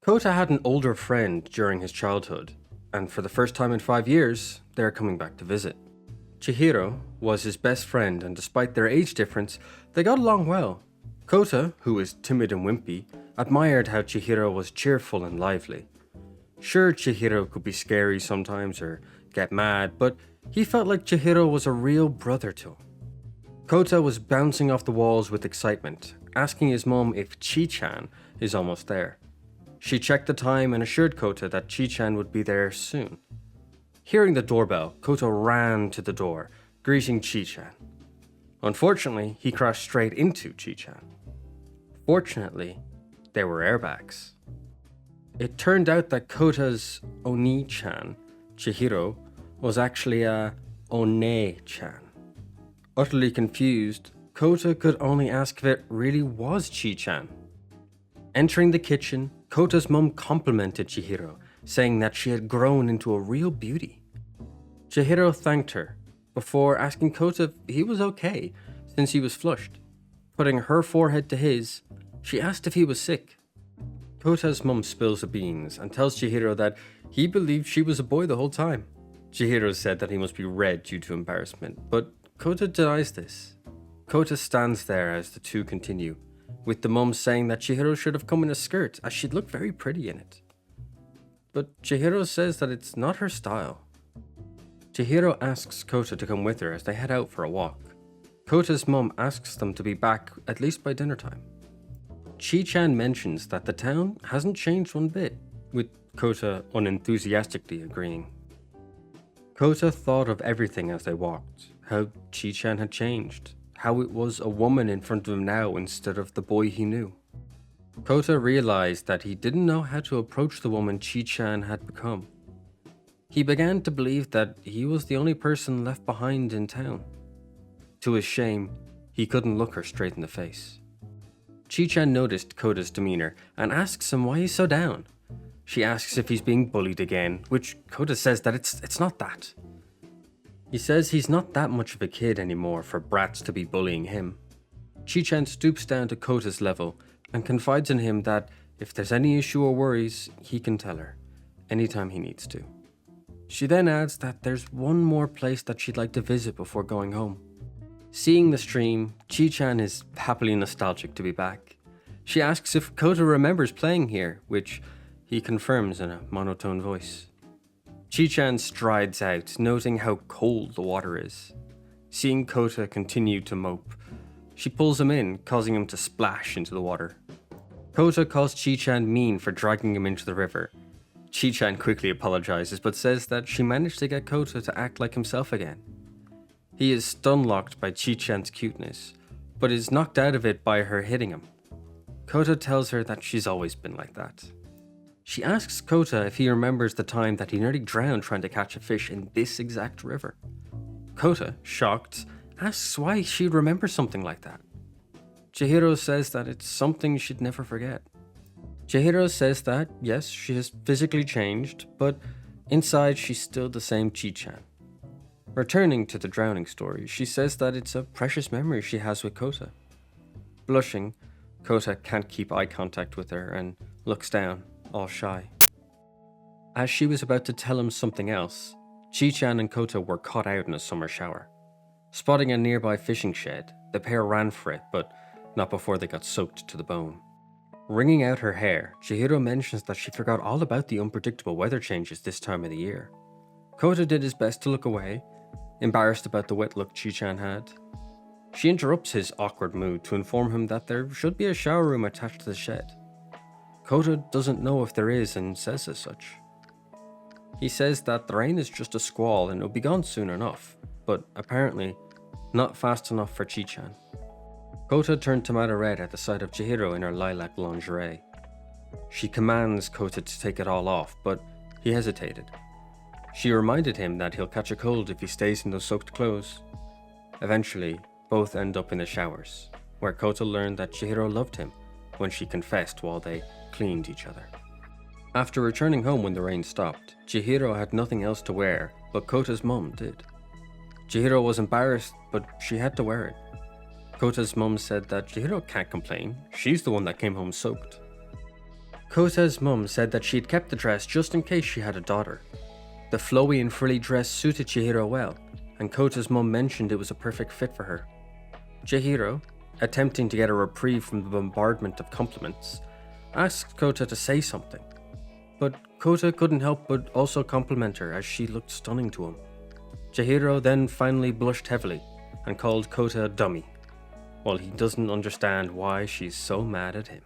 Kouta had an older friend during his childhood, and for the first time in 5 years, they are coming back to visit. Chihiro was his best friend, and despite their age difference, they got along well. Kouta, who was timid and wimpy, admired how Chihiro was cheerful and lively. Sure, Chihiro could be scary sometimes or get mad, but he felt like Chihiro was a real brother to him. Kouta was bouncing off the walls with excitement, asking his mum if Chii-Chan is almost there. She checked the time and assured Kouta that Chii-Chan would be there soon. Hearing the doorbell, Kouta ran to the door, greeting Chii-Chan. Unfortunately, he crashed straight into Chii-Chan. Fortunately, there were airbags. It turned out that Kouta's Oni-chan, Chihiro, was actually a One-chan. Utterly confused, Kouta could only ask if it really was Chii-Chan. Entering the kitchen, Kouta's mum complimented Chihiro, saying that she had grown into a real beauty. Chihiro thanked her, before asking Kouta if he was okay, since he was flushed. Putting her forehead to his, she asked if he was sick. Kouta's mum spills the beans and tells Chihiro that he believed she was a boy the whole time. Chihiro said that he must be red due to embarrassment, but Kouta denies this. Kouta stands there as the two continue, with the mum saying that Chihiro should have come in a skirt as she'd look very pretty in it. But Chihiro says that it's not her style. Chihiro asks Kouta to come with her as they head out for a walk. Kouta's mum asks them to be back at least by dinner time. Chii-Chan mentions that the town hasn't changed one bit, with Kouta unenthusiastically agreeing. Kouta thought of everything as they walked, how Chii-Chan had changed, how it was a woman in front of him now instead of the boy he knew. Kouta realized that he didn't know how to approach the woman Chii-Chan had become. He began to believe that he was the only person left behind in town. To his shame, he couldn't look her straight in the face. Chii-Chan noticed Kouta's demeanor and asks him why he's so down. She asks if he's being bullied again, which Kouta says that it's not that. He says he's not that much of a kid anymore for brats to be bullying him. Chii-Chan stoops down to Kouta's level and confides in him that if there's any issue or worries, he can tell her, anytime he needs to. She then adds that there's one more place that she'd like to visit before going home. Seeing the stream, Chii-Chan is happily nostalgic to be back. She asks if Kouta remembers playing here, which he confirms in a monotone voice. Chii-Chan strides out, noting how cold the water is. Seeing Kouta continue to mope, she pulls him in, causing him to splash into the water. Kouta calls Chii-Chan mean for dragging him into the river. Chii-Chan quickly apologizes, but says that she managed to get Kouta to act like himself again. He is stun-locked by Chii-Chan's cuteness, but is knocked out of it by her hitting him. Kouta tells her that she's always been like that. She asks Kouta if he remembers the time that he nearly drowned trying to catch a fish in this exact river. Kouta, shocked, asks why she'd remember something like that. Chihiro says that it's something she'd never forget. Chihiro says that, yes, she has physically changed, but inside she's still the same Chii-Chan. Returning to the drowning story, she says that it's a precious memory she has with Kouta. Blushing, Kouta can't keep eye contact with her and looks down, all shy. As she was about to tell him something else, Chii-Chan and Kouta were caught out in a summer shower. Spotting a nearby fishing shed, the pair ran for it, but not before they got soaked to the bone. Wringing out her hair, Chihiro mentions that she forgot all about the unpredictable weather changes this time of the year. Kouta did his best to look away, embarrassed about the wet look Chii-Chan had. She interrupts his awkward mood to inform him that there should be a shower room attached to the shed. Kouta doesn't know if there is and says as such. He says that the rain is just a squall and it'll be gone soon enough, but apparently not fast enough for Chii-Chan. Kouta turned tomato red at the sight of Chihiro in her lilac lingerie. She commands Kouta to take it all off, but he hesitated. She reminded him that he'll catch a cold if he stays in those soaked clothes. Eventually, both end up in the showers, where Kouta learned that Chihiro loved him when she confessed while they cleaned each other. After returning home when the rain stopped, Chihiro had nothing else to wear, but Kouta's mum did. Chihiro was embarrassed, but she had to wear it. Kouta's mum said that Chihiro can't complain, she's the one that came home soaked. Kouta's mum said that she had kept the dress just in case she had a daughter. The flowy and frilly dress suited Chihiro well, and Kouta's mum mentioned it was a perfect fit for her. Chihiro, attempting to get a reprieve from the bombardment of compliments, asked Kouta to say something, but Kouta couldn't help but also compliment her as she looked stunning to him. Chihiro then finally blushed heavily and called Kouta a dummy, while he doesn't understand why she's so mad at him.